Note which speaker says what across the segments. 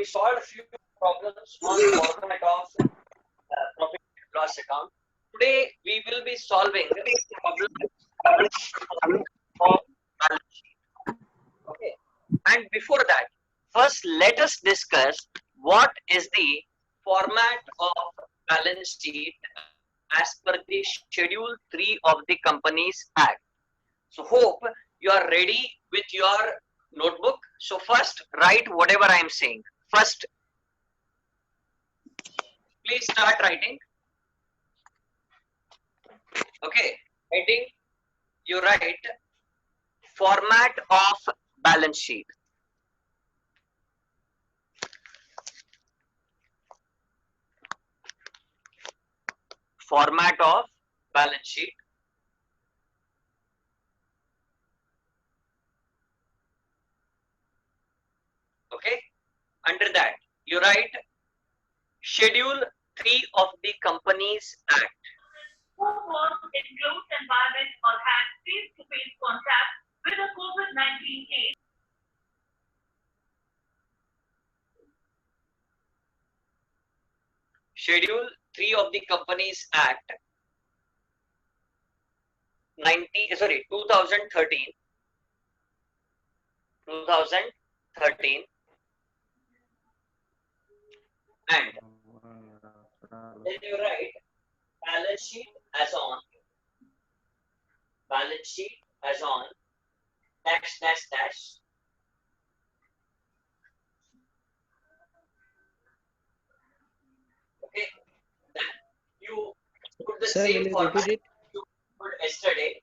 Speaker 1: solved a few problems on format of profit and loss account. Today we will be solving problems of balance sheet. Okay. And before that, first let us discuss what is the format of balance sheet as per the Schedule 3 of the Companies Act. So hope you are ready with your notebook. So first write whatever I am saying. First, please start writing. Okay, heading, you write format of balance sheet. Format of balance sheet. Okay, under that you write Schedule 3 of the Companies Act.
Speaker 2: Who was in close environment or had face-to-face contact with a COVID-19 case.
Speaker 1: Schedule 3 of the Companies Act 2013 and then you write balance sheet as on dash dash dash okay, then you put the same format you put yesterday,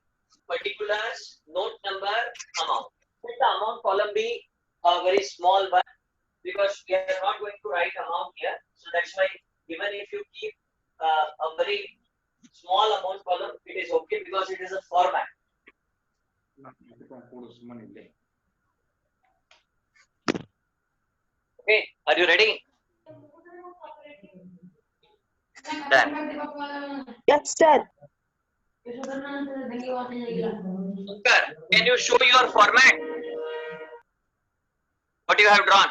Speaker 1: particulars, note number, amount. Let the amount column be a very small one because we are not going to write amount here, so that's why even if you keep a very small amount column, it is okay because it is a format. Okay, are you ready? Done.
Speaker 3: Yes, sir.
Speaker 1: Can you show your format? What you have drawn?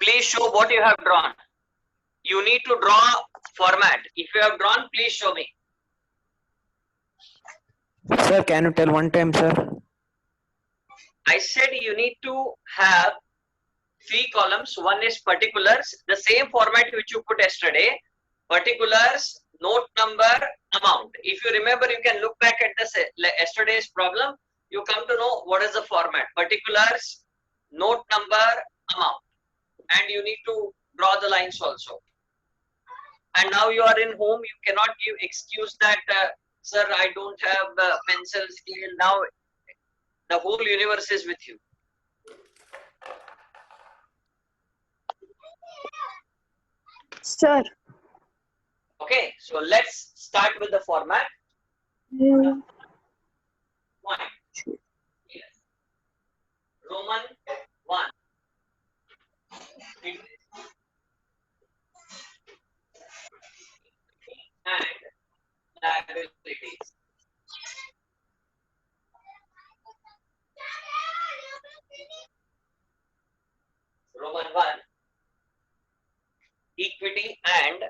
Speaker 1: Please show what you have drawn. You need to draw format. If you have drawn, please show me.
Speaker 4: Sir, can you tell one time, sir?
Speaker 1: I said you need to have 3 columns. One is particulars, the same format which you put yesterday. Particulars, note number, amount. If you remember, you can look back at the yesterday's problem. You come to know what is the format. Particulars, note number, amount. And you need to draw the lines also. And now you are in home, you cannot give excuse that, sir, I don't have pencil, scale. Now the whole universe is with you.
Speaker 3: Sir.
Speaker 1: Okay, so let's start with the format.
Speaker 3: Mm.
Speaker 1: 1. Yes. Roman 1. And liabilities. Roman 1. Equity and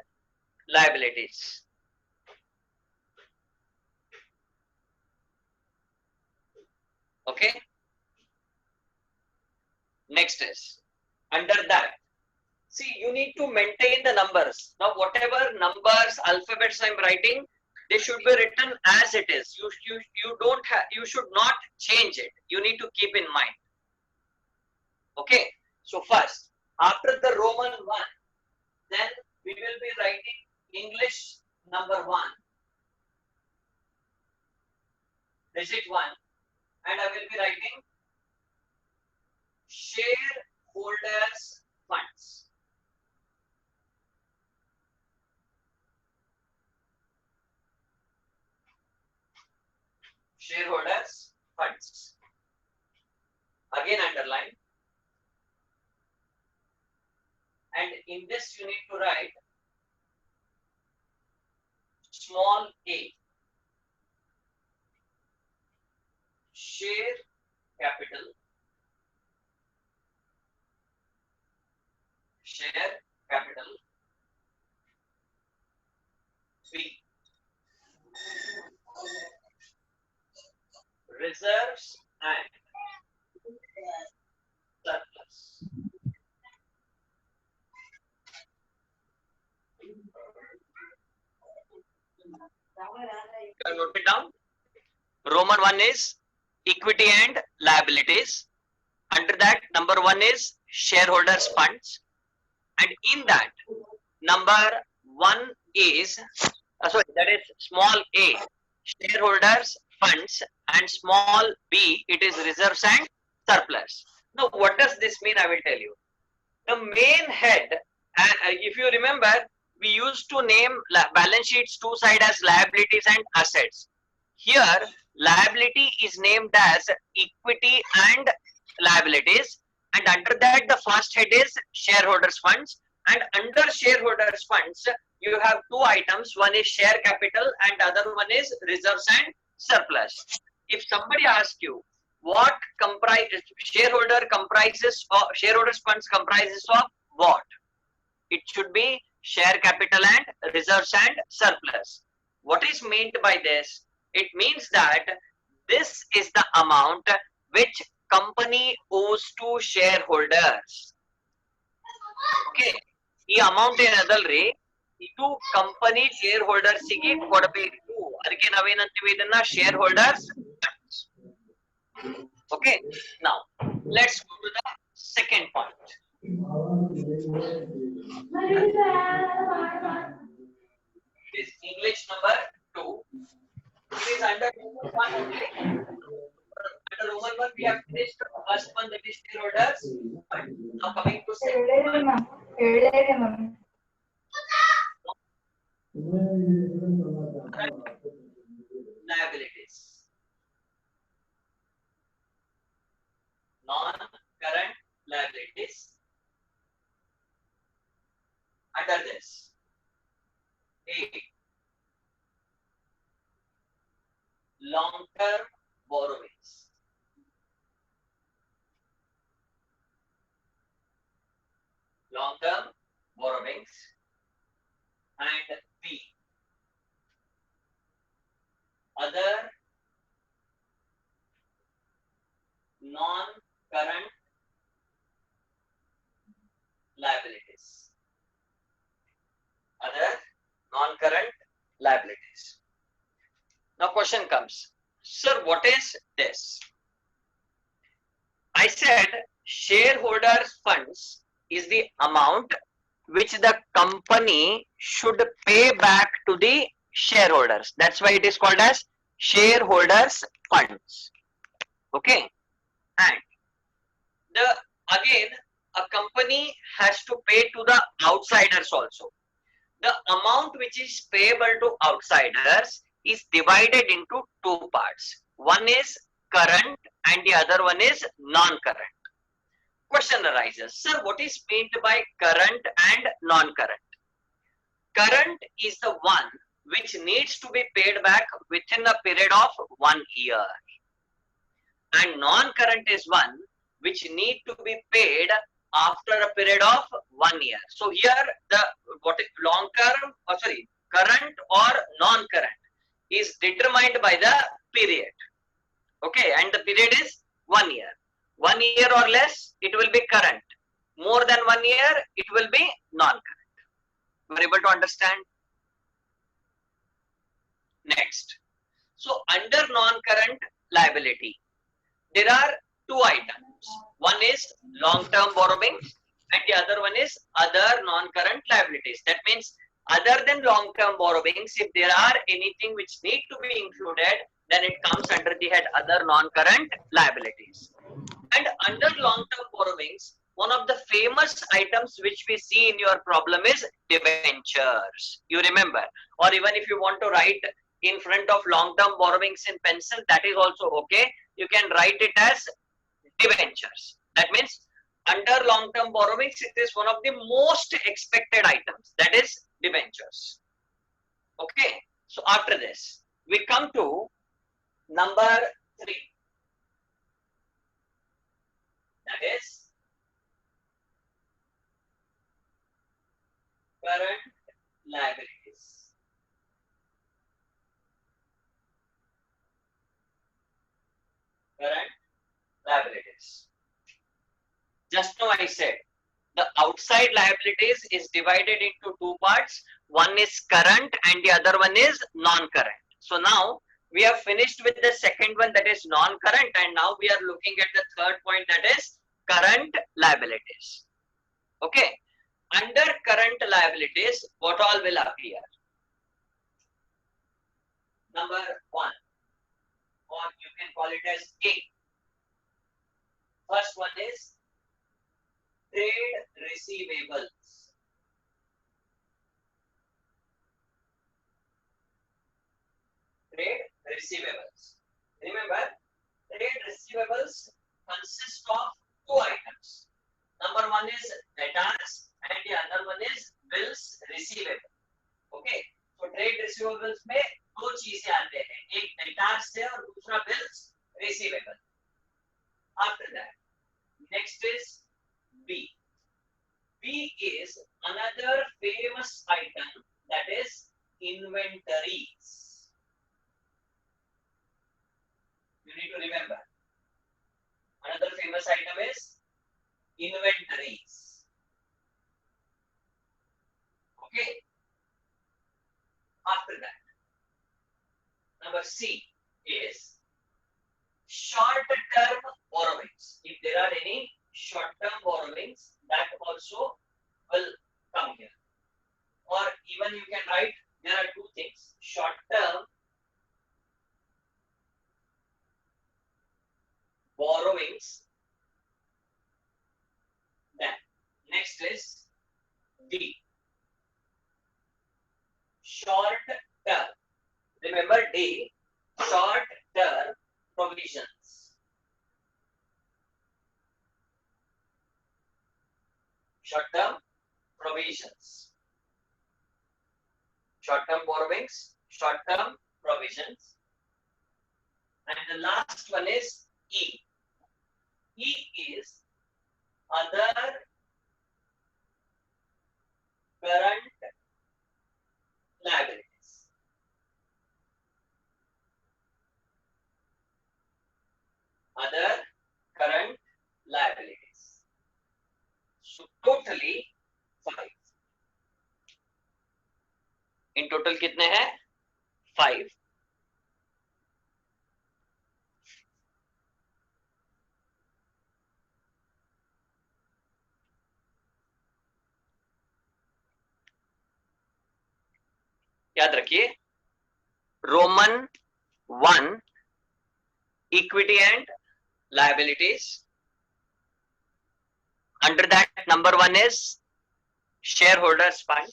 Speaker 1: liabilities. Okay. Next is under that. See, you need to maintain the numbers. Now, whatever numbers, alphabets I'm writing, they should be written as it is. You don't have. You should not change it. You need to keep in mind. Okay. So first, after the Roman 1, then we will be writing English number 1, digit 1, and I will be writing shareholders funds. Shareholders funds. Again underline. And in this you need to write small a. Share capital Note it down. Roman 1 is equity and liabilities. Under that, number 1 is shareholders funds, and in that, number 1 is that is small a, shareholders funds, and small b, it is reserves and surplus. Now what does this mean? I will tell you. The main head, if you remember, we used to name balance sheets two side as liabilities and assets. Here liability is named as equity and liabilities, and under that the first head is shareholders funds, and under shareholders funds you have two items, one is share capital and other one is reserves and surplus. If somebody asks you what shareholders funds comprises of what, it should be share capital and reserves and surplus. What is meant by this? It means that this is the amount which company owes to shareholders. Okay, ಈ amount ಏನದಲ್ರಿ ಇದು company share holders ಗೆ ಕೊಡಬೇಕು, ಅದಕ್ಕೆ ನಾವೇನಂತೀವಿ ಇದನ್ನ share holders. Okay, now let's go to the second point. This English number 2. It is under Roman 1 only. Under Roman 1 we have finished the first one, that is shareholders. Now coming to second one. Liabilities. Non-current liabilities. Under this, A, long-term borrowings. Long-term borrowings. And B, other non-current liabilities. Other non-current liabilities. Now question comes, sir, what is this? I said shareholders funds is the amount which the company should pay back to the shareholders. That's why it is called as shareholders funds. Okay, and again a company has to pay to the outsiders also. The amount which is payable to outsiders is divided into two parts. One is current and the other one is non-current. Question arises, sir, what is meant by current and non-current? Current is the one which needs to be paid back within a period of 1 year, and non-current is one which need to be paid after a period of 1 year. So here the current or non-current is determined by the period. Okay, and the period is 1 year. 1 year or less, it will be current. More than 1 year, it will be non-current. You are able to understand? Next, so under non-current liability, there are two items. One is long-term borrowings and the other one is other non-current liabilities. That means other than long-term borrowings, if there are anything which need to be included, then it comes under the head other non-current liabilities. And under long-term borrowings, one of the famous items which we see in your problem is debentures. You remember, or even if you want to write in front of long-term borrowings in pencil, that is also okay. You can write it as debentures. That means under long-term borrowings, it is one of the most expected items, that is debentures. Okay, so after this we come to number 3, that is current liabilities. Current liabilities. Just now I said the outside liabilities is divided into two parts. One is current and the other one is non-current. So now we have finished with the second one, that is non-current, and now we are looking at the third point, that is current liabilities. Okay, under current liabilities, what all will appear? Number one, or you can call it as A. First one is trade receivables. Trade receivables. Remember, trade receivables consist of two items. Number one is debtors and the other one is bills receivable. Okay, so trade receivables में दो चीजें आते हैं, एक debtors है और दूसरा bills receivable. After that, next is B. B is another famous item, that is inventories. You need to remember. Another famous item is inventories. Okay. After that, number C is short-term borrowings. If there are any short-term borrowings, that also will come here. Or even you can write, there are two things, short-term borrowings. Then next is D, short-term. Remember D, short-term provisions. Short-term provisions. Short-term borrowings, short-term provisions. And the last one is E. E is other current liabilities. Other current liabilities. So totally 5. In total कितने हैं? 5. याद रखिए, Roman 1 equity and liabilities. Under that, number 1 is shareholders fund.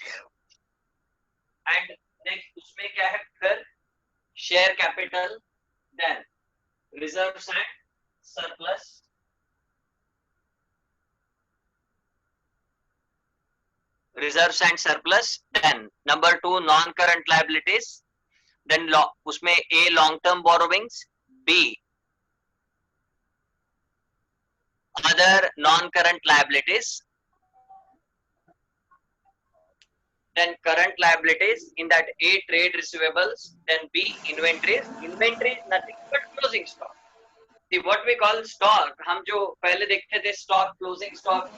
Speaker 1: And next उसमें क्या है फिर? Share capital, then reserves and surplus. Reserves and surplus. Then number 2 non-current liabilities. Then उसमें A long-term borrowings, B other non-current liabilities, then current liabilities. In that A trade receivables, then B inventories. Inventory is nothing but closing stock. See what we call stock, हम जो पहले देखते थे stock, closing stock,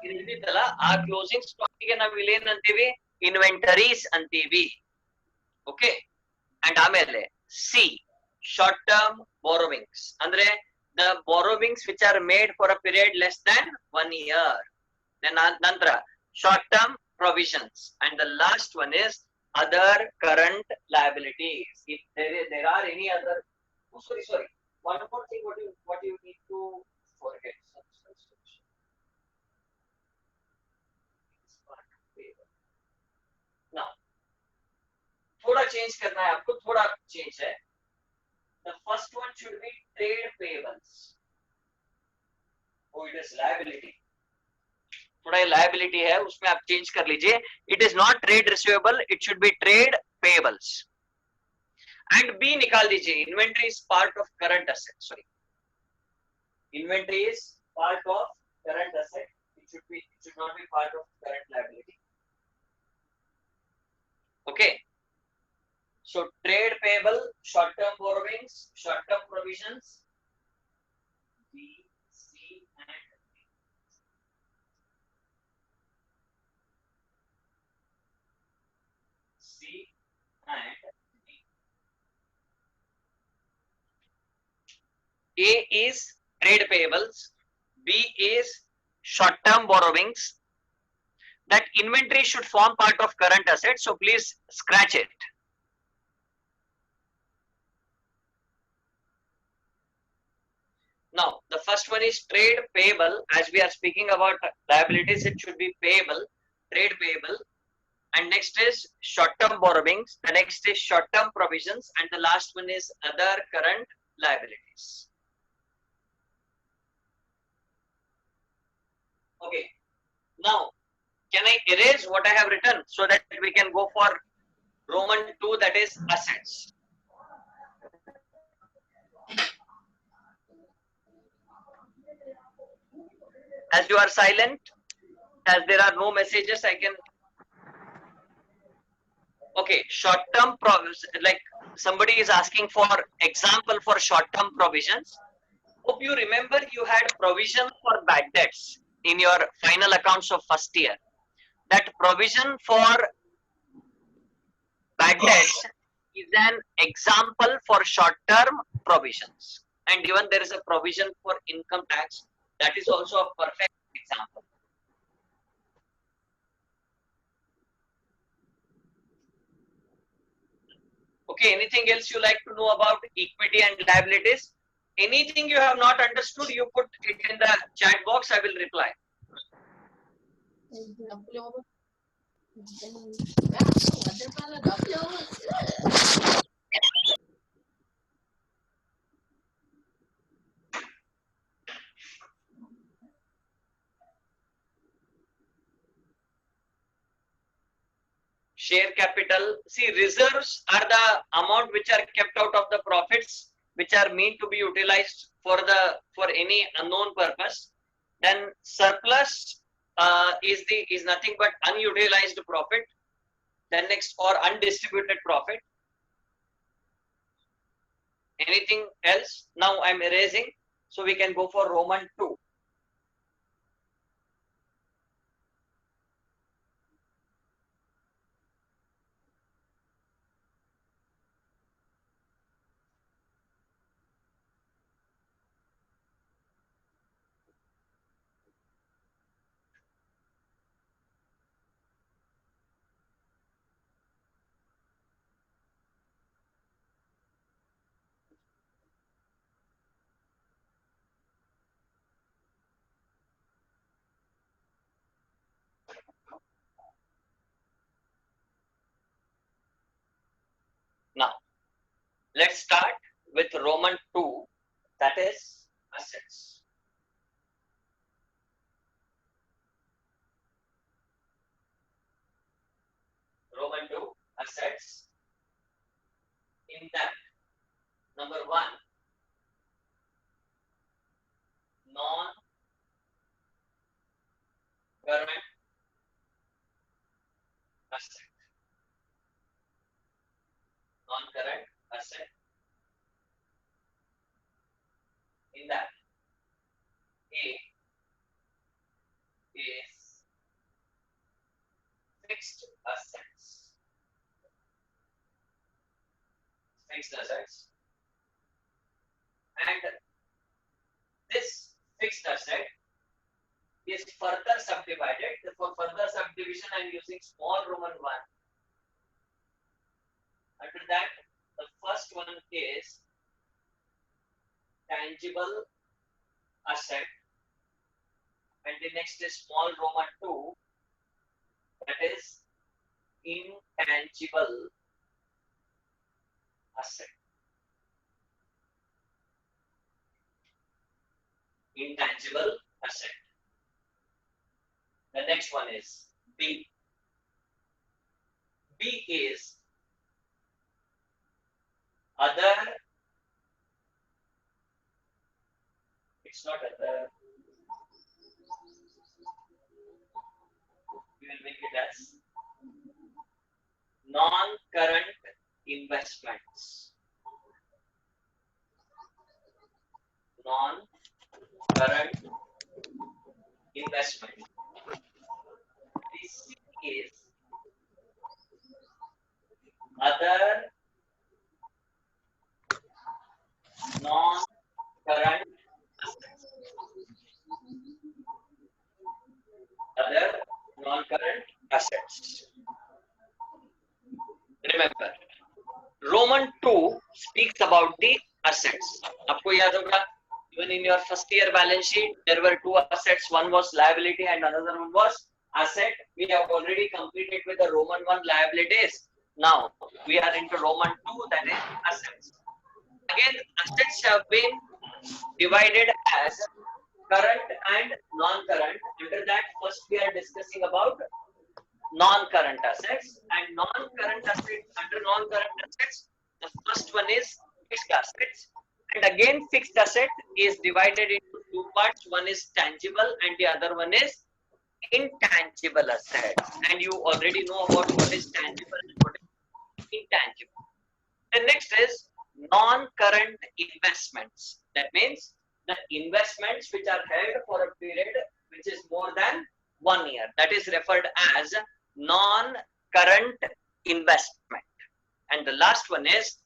Speaker 1: इनमें चला आ closing stock के ना विलेन अंतिवी inventories अंतिवी. Okay, and आमेले C short term borrowings. andre the borrowings which are made for a period less than 1 year. Then nantra short term provisions, and the last one is other current liabilities. If there are any other, oh, sorry, one more thing, what you need to forget. Now थोड़ा change करना है आपको, थोड़ा change है. The first one should be trade payables. Oh, it is liability. थोड़ा liability है, उसमें आप चेंज कर लीजिए. It is not trade receivable, it should be trade payables. And B निकाल दीजिए. Inventory is part of current asset. Sorry, inventory is part of current asset. It should not be part of current liability. Okay. So trade payable, short-term borrowings, short-term provisions, B, C, and D. C and D. A is trade payables, B is short-term borrowings. That inventory should form part of current assets, so please scratch it. Now, the first one is trade payable. As we are speaking about liabilities, it should be payable, trade payable. And next is short-term borrowings. The next is short-term provisions. And the last one is other current liabilities. Okay. Now, can I erase what I have written so that we can go for Roman 2, that is assets? As you are silent, as there are no messages, I can. Okay, short-term like somebody is asking for example for short-term provisions. Hope you remember you had provision for bad debts in your final accounts of first year. That provision for bad debts is an example for short-term provisions. And even there is a provision for income tax, that is also a perfect example. Okay, anything else you like to know about equity and liabilities? Anything you have not understood, you put it in the chat box, I will reply. Share capital. See, reserves are the amount which are kept out of the profits, which are meant to be utilized for any unknown purpose. Then surplus is nothing but unutilized profit. Then next, or undistributed profit. Anything else? Now I'm erasing, so we can go for Roman 2. Now, let's start with Roman 2, that is assets. Roman 2, assets. In that, number 1, non-current asset. Non-current asset. In that, A is fixed assets. Fixed assets. And this fixed asset is further subdivided. For further subdivision, I am using small Roman 1. After that, the first one is tangible asset, and the next is small Roman 2, that is intangible asset. Intangible asset. The next one is B. B is other. It's not other. We will make it as non-current investments. Non-current investment. This is other non-current current assets. Other non-current assets. Remember, Roman 2 speaks about the assets. आपको याद होगा, even in your first year balance sheet, there were two assets. One was liability and another one was asset. We have already completed with the Roman 1 liabilities. Now we are into Roman 2, that is assets. Again, assets have been divided as current and non-current. Under that, first we are discussing about non-current assets, and non-current assets, under non-current assets, the first one is fixed assets, and again fixed asset is divided into two parts. One is tangible and the other one is intangible assets, and you already know about what is tangible and what is intangible. The next is non-current investments. That means the investments which are held for a period which is more than 1 year. That is referred as non-current investment. And the last one is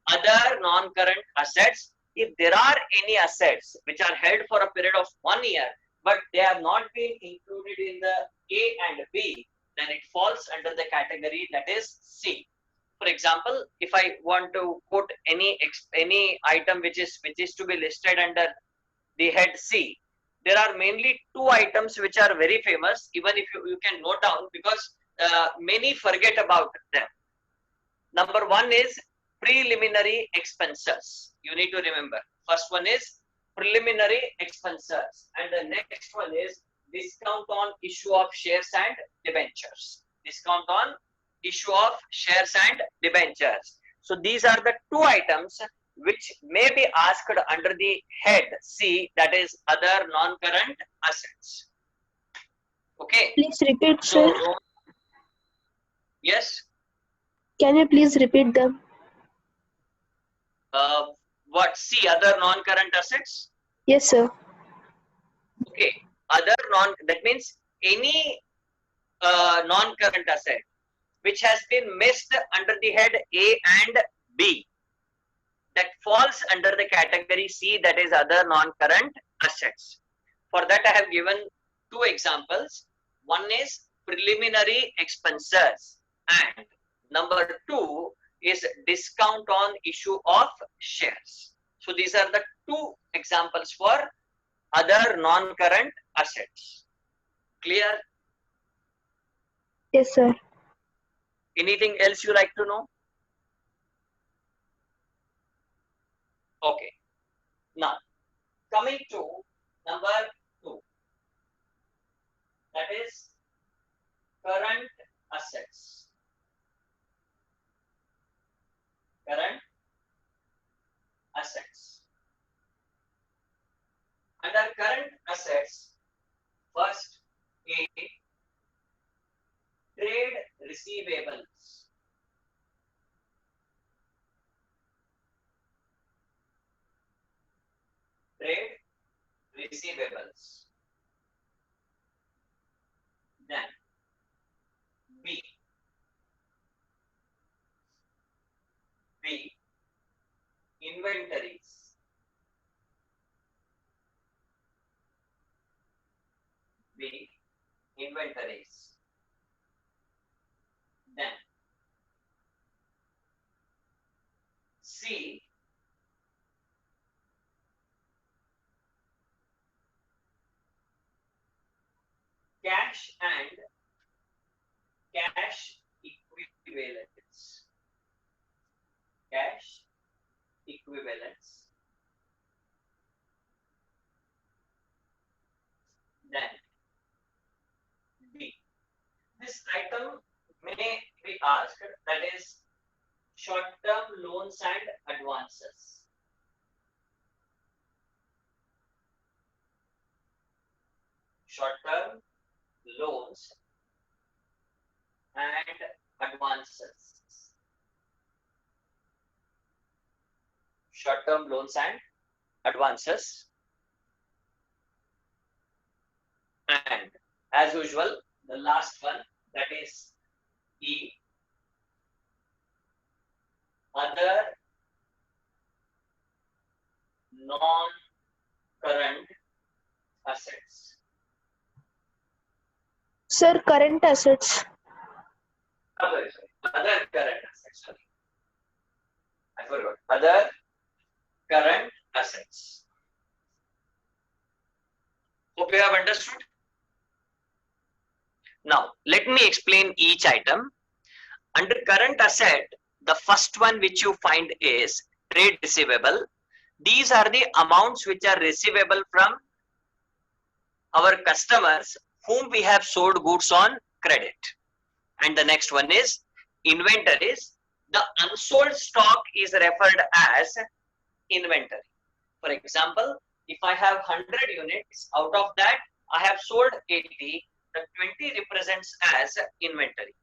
Speaker 1: other non-current assets. If there are any assets which are held for a period of 1 year, but they have not been included in the A and B, then it falls under the category that is C. For example, if I want to put any item which is to be listed under the head C, there are mainly two items which are very famous. Even if you can note down, because many forget about them. Number one is preliminary expenses. You need to remember. First one is preliminary expenses, and the next one is discount on issue of shares and debentures. Discount on issue of shares and debentures. So these are the two items which may be asked under the head C, that is other non-current assets. Okay.
Speaker 3: Please repeat,
Speaker 1: So
Speaker 3: sir.
Speaker 1: yes.
Speaker 3: Can you please repeat them?
Speaker 1: What C, other non-current assets?
Speaker 3: Yes, sir.
Speaker 1: Okay. Other that means any non-current asset which has been missed under the head A and B, that falls under the category C, that is other non-current assets. For that I have given two examples. One is preliminary expenses and number two is discount on issue of shares. So these are the two examples for other non-current assets. Clear?
Speaker 3: Yes, sir.
Speaker 1: Anything else you like to know? Okay. Now, coming to number 2, that is current assets. Current assets. Under current assets, first A, trade receivables. Trade receivables. Then B, inventories. B, inventories. Then C, cash and cash equivalents. Cash equivalents. Then D. This item may be asked, that is short-term loans and advances. Short-term loans and advances. Short-term loans and advances. And as usual, the last one, that is E, other non-current current assets.
Speaker 3: Sir, current assets.
Speaker 1: Sorry. Other current assets. Sorry. I forgot. Other current assets. Hope you have understood. Now, let me explain each item. Under current asset, the first one which you find is trade receivable. These are the amounts which are receivable from our customers whom we have sold goods on credit. And the next one is inventories. The unsold stock is referred as inventory. For example, if I have 100 units, out of that I have sold 80, the 20 represents as inventory.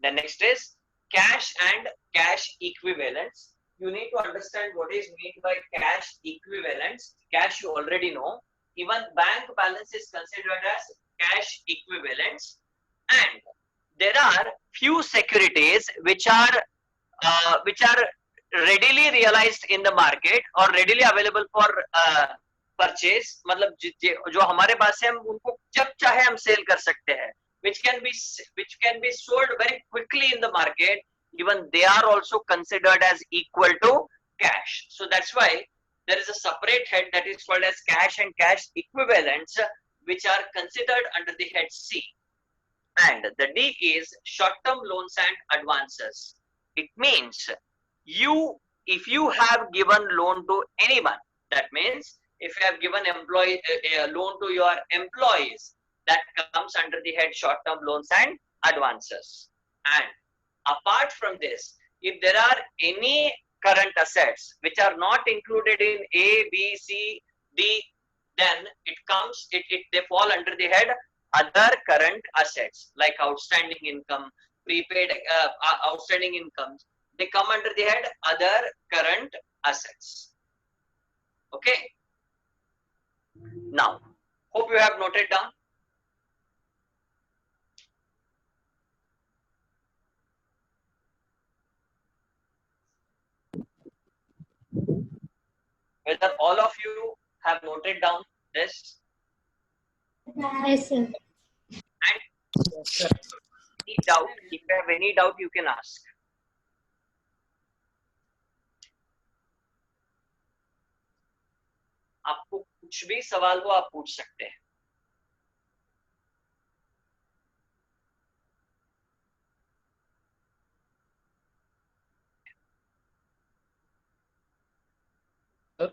Speaker 1: The next is cash and cash equivalents. You need to understand what is meant by cash equivalents. Cash you already know. Even bank balance is considered as cash equivalents. And there are few securities which are readily realized in the market or readily available for purchase. मतलब जो हमारे पास है हम उनको जब चाहे हम cell कर सकते हैं. Which can be sold very quickly in the market. Even they are also considered as equal to cash. So that's why there is a separate head that is called as cash and cash equivalents, which are considered under the head C. And the D is short-term loans and advances. It means if you have given loan to anyone, that means if you have given a loan to your employees, that comes under the head short-term loans and advances. And apart from this, if there are any current assets which are not included in A, B, C, D, then they fall under the head other current assets, like outstanding income, prepaid outstanding incomes. They come under the head other current assets. Okay. Now, hope you have noted down. Whether all of you have noted down this?
Speaker 5: Yes, sir.
Speaker 1: And any doubt, if you have any doubt, you can ask. आपको कुछ भी सवाल हो आप पूछ सकते हैं.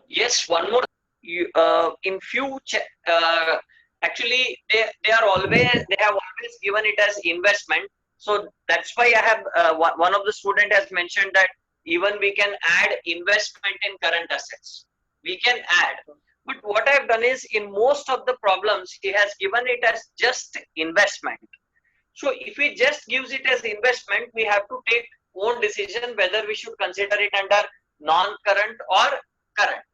Speaker 1: Yes, one more. In few actually they have always given it as investment. So that's why I have one of the student has mentioned that even we can add investment in current assets. We can add, but what I have done is in most of the problems he has given it as just investment. So if he just gives it as investment, we have to take own decision whether we should consider it under non-current or current.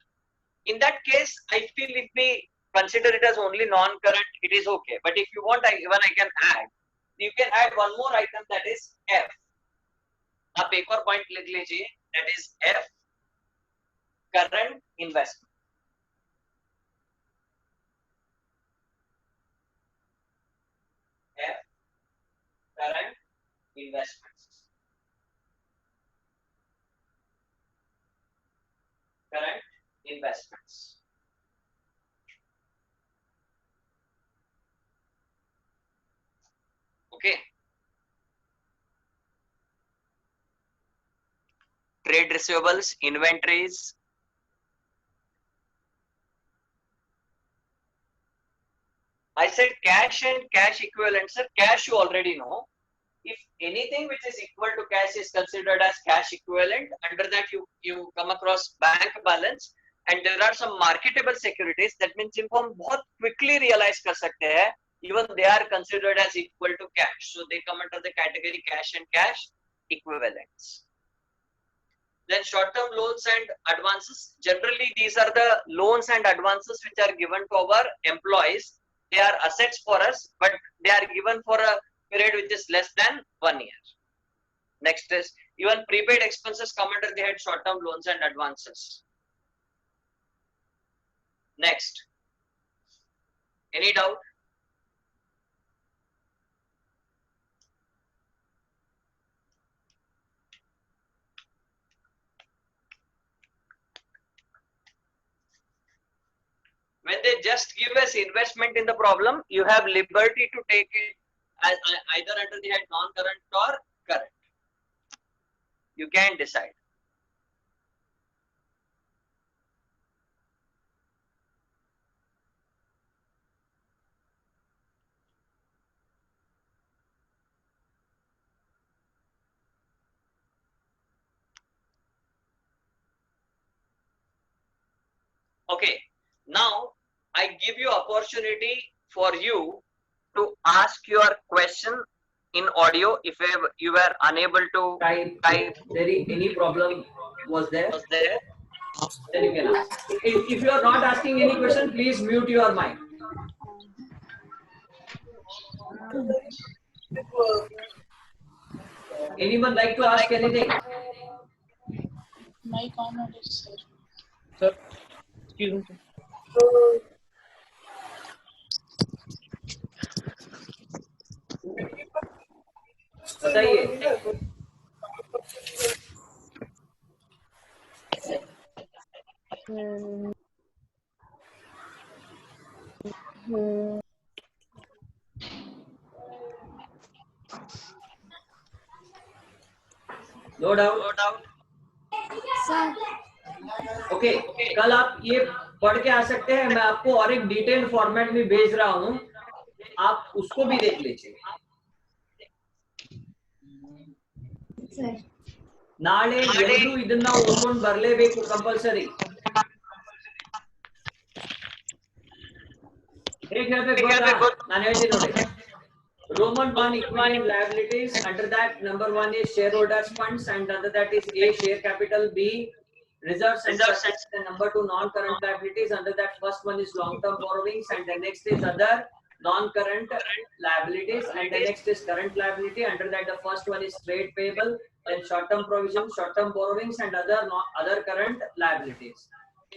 Speaker 1: In that case, I feel if we consider it as only non-current, it is okay. But if you want, I can add. You can add one more item, that is F. आप एक और point लिख लीजिए, that is F, current investment. F, current investments. Current investments. Okay. Trade receivables, inventories. I said cash and cash equivalents. Sir, cash you already know. If anything which is equal to cash is considered as cash equivalent, under that you come across bank balance, and there are some marketable securities. That means इनको हम बहुत quickly realize कर सकते हैं. Even they are considered as equal to cash, so they come under the category cash and cash equivalents. Then short-term loans and advances. Generally, these are the loans and advances which are given to our employees. They are assets for us, but they are given for a period which is less than 1 year. Next is even prepaid expenses come under the head short-term loans and advances. Next. Any doubt? When they just give us investment in the problem, you have liberty to take it as either under the head non-current or current. You can decide. Okay, now I give you opportunity for you to ask your question in audio if you were unable to
Speaker 6: type any problem was there, then you can ask. If you are not asking any question, please mute your mic. Anyone like to ask anything?
Speaker 7: My comment is sir. Excuse me.
Speaker 6: बताइए. No doubt.
Speaker 1: No doubt.
Speaker 5: Sir.
Speaker 6: Okay, कल आप ये पढ़ के आ सकते हैं. मैं आपको और एक डिटेल्ड फॉर्मेट में भेज रहा हूँ, आप उसको भी देख लीजिए. ನಾಳೆ ಎಲ್ಲರೂ ಇದನ್ನ ಓದ್ಕೊಂಡು ಬರಲೇಬೇಕು ಕಂಪಲ್ಸರಿ. ಹೇಗೆ ಹೇಳ್ಬೇಕು ನಾನು ಹೇಳ್ತೀನಿ ನೋಡಿ. Roman 1 equivalent liabilities, under that number 1 is shareholders funds and under that is A share capital, B reserves and assets, and number 2 non-current liabilities, under that first one is long-term borrowings and the next is other non-current liabilities and the next is current liability. Under that the first one is trade payable, then short-term provisions, short-term borrowings and other current liabilities.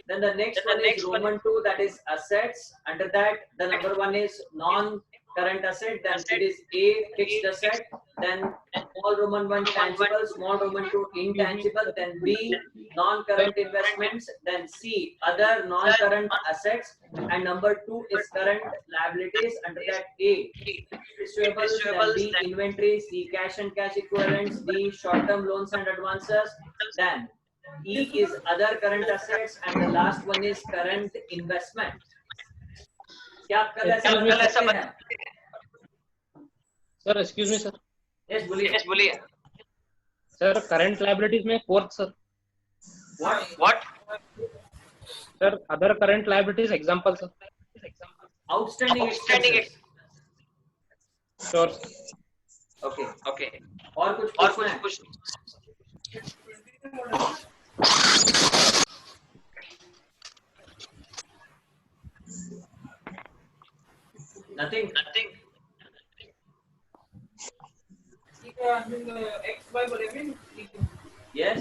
Speaker 6: Then the next one is Roman 2, that is assets. Under that the number 1 is non-current asset, then it is A fixed asset, then small Roman 1 tangible, small Roman 2 intangible, then B non-current investments, then C other non-current assets, and number 2 is current liabilities. Under that A receivables, then B inventory, C cash and cash equivalents, D short-term loans and advances, then E is other current assets, and the last one is current investment. क्या आप कल ऐसा बता सकते हैं?
Speaker 7: Sir excuse me sir.
Speaker 6: Yes, बोलिए.
Speaker 7: Sir current liabilities में fourth sir.
Speaker 6: What?
Speaker 7: Sir other current liabilities example sir.
Speaker 6: Outstanding expenses.
Speaker 7: Sure.
Speaker 6: Okay. और कुछ Nothing. Yes.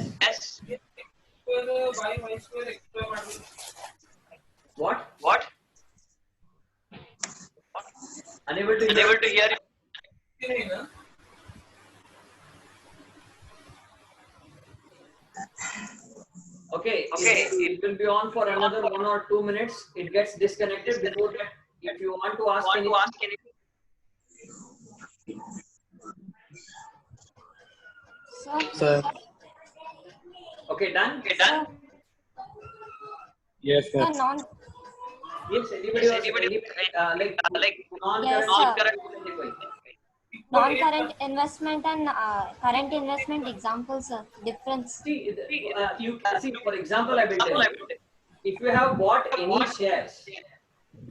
Speaker 6: What? Unable to hear you. Okay. It will be on for another 1 or 2 minutes. It gets disconnected. Before that, if you want to ask anything.
Speaker 3: Sir.
Speaker 6: Okay, done.
Speaker 7: Yes sir.
Speaker 6: Yes, anybody like non-current.
Speaker 5: Non-current investment and current investment examples, difference.
Speaker 6: See, for example, I will tell you. If you have bought any shares,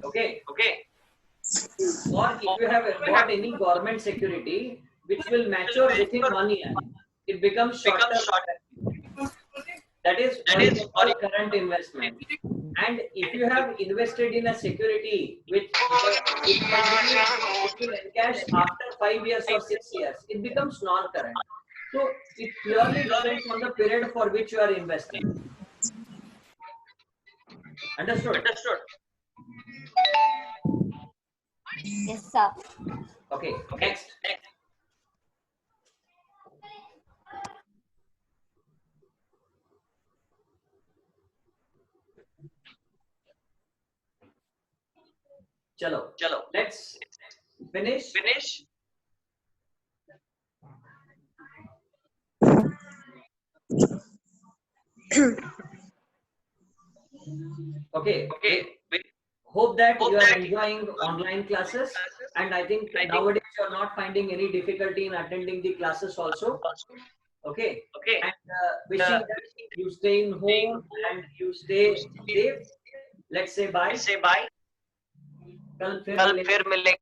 Speaker 6: okay, or if you have bought any government security which will mature within 1 year, it becomes short-term. That is for current investment. And if you have invested in a security which will encash after 5 years or 6 years, it becomes non-current. So it purely depends on the period for which you are investing. Understood?
Speaker 1: Understood?
Speaker 5: Yes, sir.
Speaker 6: Okay. Next. Chalo.
Speaker 1: Chalo.
Speaker 6: Let's finish.
Speaker 1: Finish.
Speaker 6: Okay.
Speaker 1: Okay.
Speaker 6: Hope that
Speaker 1: Hope
Speaker 6: you are
Speaker 1: that-
Speaker 6: enjoying online classes, and I think nowadays you are not finding any difficulty in attending the classes also. Okay.
Speaker 1: Okay.
Speaker 6: And wishing that you stay in home and you stay safe. Let's say bye.
Speaker 1: Say bye.
Speaker 6: कल फिर
Speaker 1: कल
Speaker 6: मिलेंगे।
Speaker 1: फिर मिलेंगे।